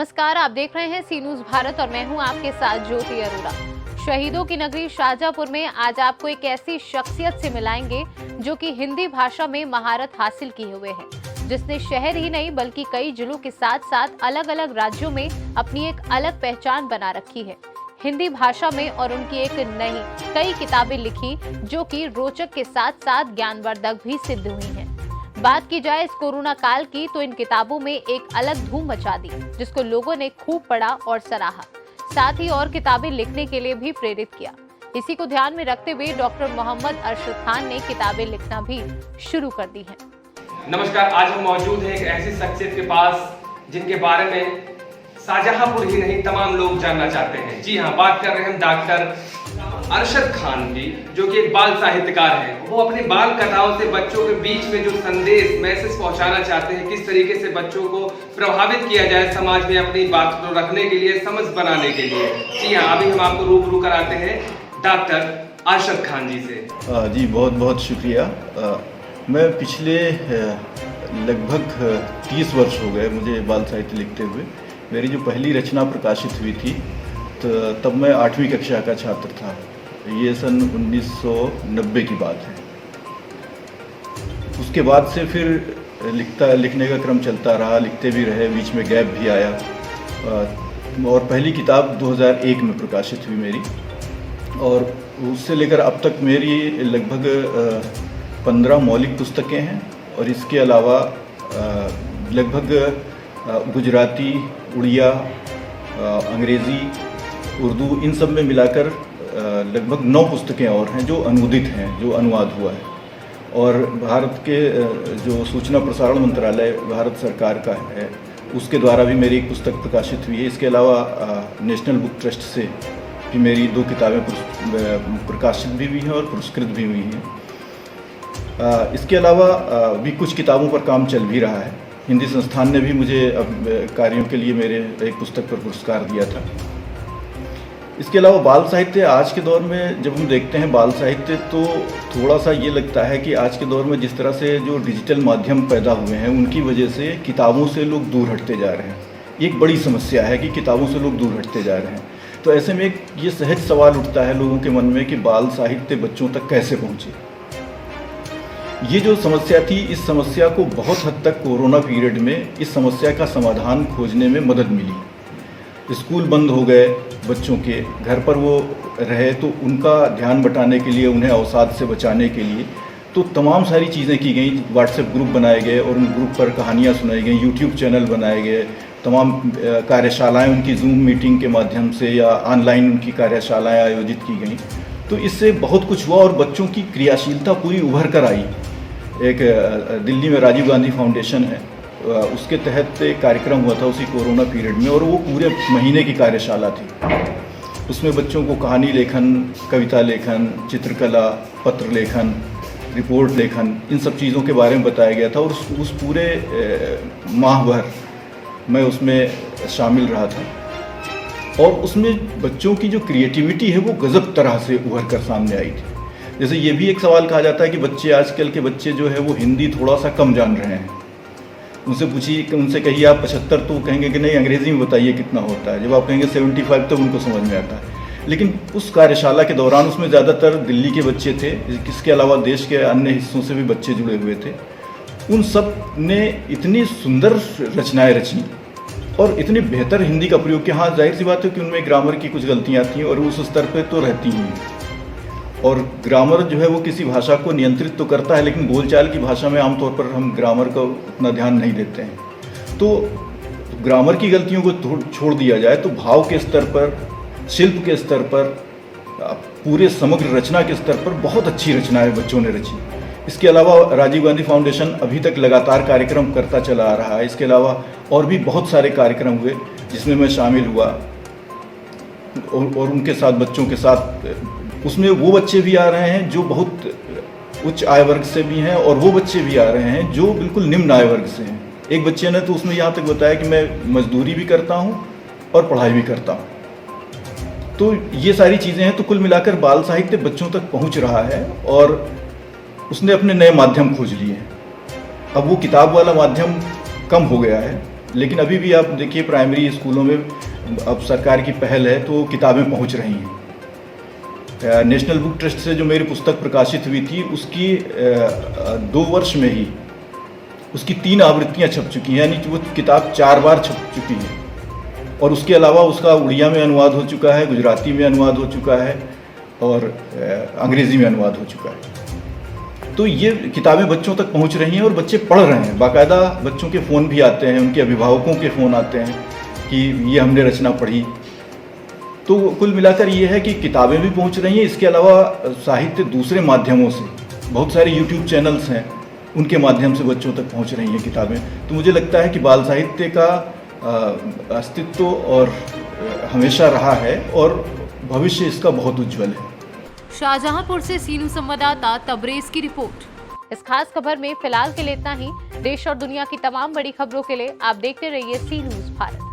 नमस्कार, आप देख रहे हैं सी न्यूज भारत और मैं हूं आपके साथ ज्योति अरोड़ा। शहीदों की नगरी शाहजहांपुर में आज आपको एक ऐसी शख्सियत से मिलाएंगे जो कि हिंदी भाषा में महारत हासिल किए हुए है, जिसने शहर ही नहीं बल्कि कई जिलों के साथ साथ अलग अलग राज्यों में अपनी एक अलग पहचान बना रखी है हिंदी भाषा में। और उनकी एक नहीं कई किताबें लिखी जो कि रोचक के साथ साथ ज्ञानवर्धक भी सिद्ध हुई हैं। बात की जाए इस कोरोना काल की तो इन किताबों में एक अलग धूम मचा दी, जिसको लोगों ने खूब पढ़ा और सराहा, साथ ही और किताबें लिखने के लिए भी प्रेरित किया। इसी को ध्यान में रखते हुए डॉक्टर मोहम्मद अरशद खान ने किताबें लिखना भी शुरू कर दी हैं। नमस्कार, आज हम मौजूद हैं एक ऐसी शख्सियत के पास जिनके बारे में शाहजहांपुर ही नहीं तमाम लोग जानना चाहते हैं। जी हाँ, बात कर रहे हैं हम डॉक्टर अरशद खान की, जो कि एक बाल साहित्यकार हैं। वो अपनी बाल कथाओं से बच्चों के बीच में जो संदेश मैसेज पहुंचाना चाहते हैं, किस तरीके से बच्चों को प्रभावित किया जाए समाज में अपनी बात को रखने के लिए, समझ बनाने के लिए। जी हाँ, अभी हम आपको रूबरू कराते हैं डॉक्टर अरशद खान जी से। जी बहुत बहुत शुक्रिया। मैं पिछले लगभग 30 वर्ष हो गए मुझे बाल साहित्य लिखते हुए। मेरी जो पहली रचना प्रकाशित हुई थी तो तब मैं 8वीं कक्षा का छात्र था। ये सन 1990 की बात है। उसके बाद से फिर लिखने का क्रम चलता रहा, लिखते भी रहे, बीच में गैप भी आया। और पहली किताब 2001 में प्रकाशित हुई मेरी, और उससे लेकर अब तक मेरी लगभग 15 मौलिक पुस्तकें हैं। और इसके अलावा लगभग गुजराती, उड़िया, अंग्रेज़ी, उर्दू, इन सब में मिलाकर लगभग 9 पुस्तकें और हैं जो अनुदित हैं, जो अनुवाद हुआ है। और भारत के जो सूचना प्रसारण मंत्रालय भारत सरकार का है, उसके द्वारा भी मेरी एक पुस्तक प्रकाशित हुई है। इसके अलावा नेशनल बुक ट्रस्ट से भी मेरी 2 किताबें प्रकाशित भी हुई हैं और पुरस्कृत भी हुई हैं। इसके अलावा भी कुछ किताबों पर काम चल भी रहा है। हिंदी संस्थान ने भी मुझे अब कार्यों के लिए मेरे एक पुस्तक पर पुरस्कार दिया था। इसके अलावा बाल साहित्य, आज के दौर में जब हम देखते हैं बाल साहित्य तो थोड़ा सा ये लगता है कि आज के दौर में जिस तरह से जो डिजिटल माध्यम पैदा हुए हैं उनकी वजह से किताबों से लोग दूर हटते जा रहे हैं। ये एक बड़ी समस्या है कि किताबों से लोग दूर हटते जा रहे हैं। तो ऐसे में एक ये सहज सवाल उठता है लोगों के मन में कि बाल साहित्य बच्चों तक कैसे पहुँचे। ये जो समस्या थी, इस समस्या को बहुत हद तक कोरोना पीरियड में इस समस्या का समाधान खोजने में मदद मिली। स्कूल बंद हो गए, बच्चों के घर पर वो रहे, तो उनका ध्यान बटाने के लिए, उन्हें अवसाद से बचाने के लिए तो तमाम सारी चीज़ें की गई। व्हाट्सएप ग्रुप बनाए गए और उन ग्रुप पर कहानियाँ सुनाई गई, यूट्यूब चैनल बनाए गए, तमाम कार्यशालाएँ उनकी जूम मीटिंग के माध्यम से या ऑनलाइन उनकी कार्यशालाएँ आयोजित की गई। तो इससे बहुत कुछ हुआ और बच्चों की क्रियाशीलता पूरी उभर कर आई। एक दिल्ली में राजीव गांधी फाउंडेशन है, उसके तहत एक कार्यक्रम हुआ था उसी कोरोना पीरियड में, और वो पूरे महीने की कार्यशाला थी। उसमें बच्चों को कहानी लेखन, कविता लेखन, चित्रकला, पत्र लेखन, रिपोर्ट लेखन, इन सब चीज़ों के बारे में बताया गया था। और उस पूरे माह भर मैं उसमें शामिल रहा था। और उसमें बच्चों की जो क्रिएटिविटी है वो गजब तरह से उभर कर सामने आई थी। जैसे ये भी एक सवाल कहा जाता है कि बच्चे, आजकल के बच्चे जो है वो हिंदी थोड़ा सा कम जान रहे हैं। उनसे पूछिए, उनसे कहिए आप 75, तो कहेंगे कि नहीं, अंग्रेज़ी में बताइए कितना होता है। जब आप कहेंगे 75, तो उनको समझ में आता है। लेकिन उस कार्यशाला के दौरान उसमें ज़्यादातर दिल्ली के बच्चे थे, इसके अलावा देश के अन्य हिस्सों से भी बच्चे जुड़े हुए थे। उन सब ने इतनी सुंदर रचनाएँ रची और इतनी बेहतर हिंदी का प्रयोग किया। हाँ, जाहिर सी बात है कि उनमें ग्रामर की कुछ गलतियाँ थी और उस स्तर पर तो रहती ही हैं। और ग्रामर जो है वो किसी भाषा को नियंत्रित तो करता है, लेकिन बोलचाल की भाषा में आमतौर पर हम ग्रामर का उतना ध्यान नहीं देते हैं। तो ग्रामर की गलतियों को छोड़ दिया जाए तो भाव के स्तर पर, शिल्प के स्तर पर, पूरे समग्र रचना के स्तर पर बहुत अच्छी रचनाएं बच्चों ने रची। इसके अलावा राजीव गांधी फाउंडेशन अभी तक लगातार कार्यक्रम करता चला आ रहा है। इसके अलावा और भी बहुत सारे कार्यक्रम हुए जिसमें मैं शामिल हुआ और उनके साथ, बच्चों के साथ, उसमें वो बच्चे भी आ रहे हैं जो बहुत उच्च आय वर्ग से भी हैं और वो बच्चे भी आ रहे हैं जो बिल्कुल निम्न आय वर्ग से हैं। एक बच्चे ने तो उसमें यहाँ तक बताया कि मैं मजदूरी भी करता हूँ और पढ़ाई भी करता हूँ। तो ये सारी चीज़ें हैं। तो कुल मिलाकर बाल साहित्य बच्चों तक पहुँच रहा है और उसने अपने नए माध्यम खोज लिए हैं। अब वो किताब वाला माध्यम कम हो गया है, लेकिन अभी भी आप देखिए प्राइमरी स्कूलों में अब सरकार की पहल है तो किताबें पहुंच रही हैं। नेशनल बुक ट्रस्ट से जो मेरी पुस्तक प्रकाशित हुई थी उसकी 2 वर्ष में ही उसकी 3 आवृत्तियां छप चुकी हैं, यानी कि वो किताब 4 बार छप चुकी है। और उसके अलावा उसका उड़िया में अनुवाद हो चुका है, गुजराती में अनुवाद हो चुका है और अंग्रेज़ी में अनुवाद हो चुका है। तो ये किताबें बच्चों तक पहुंच रही हैं और बच्चे पढ़ रहे हैं। बाकायदा बच्चों के फ़ोन भी आते हैं, उनके अभिभावकों के फ़ोन आते हैं कि ये हमने रचना पढ़ी। तो कुल मिलाकर ये है कि किताबें भी पहुंच रही हैं, इसके अलावा साहित्य दूसरे माध्यमों से, बहुत सारे यूट्यूब चैनल्स हैं, उनके माध्यम से बच्चों तक पहुंच रही हैं किताबें। तो मुझे लगता है कि बाल साहित्य का अस्तित्व और हमेशा रहा है और भविष्य इसका बहुत उज्जवल है। शाहजहांपुर से सीनू संवाददाता तबरेज की रिपोर्ट। इस खास खबर में फिलहाल के लिए इतना ही। देश और दुनिया की तमाम बड़ी खबरों के लिए आप देखते रहिए सी न्यूज़ भारत।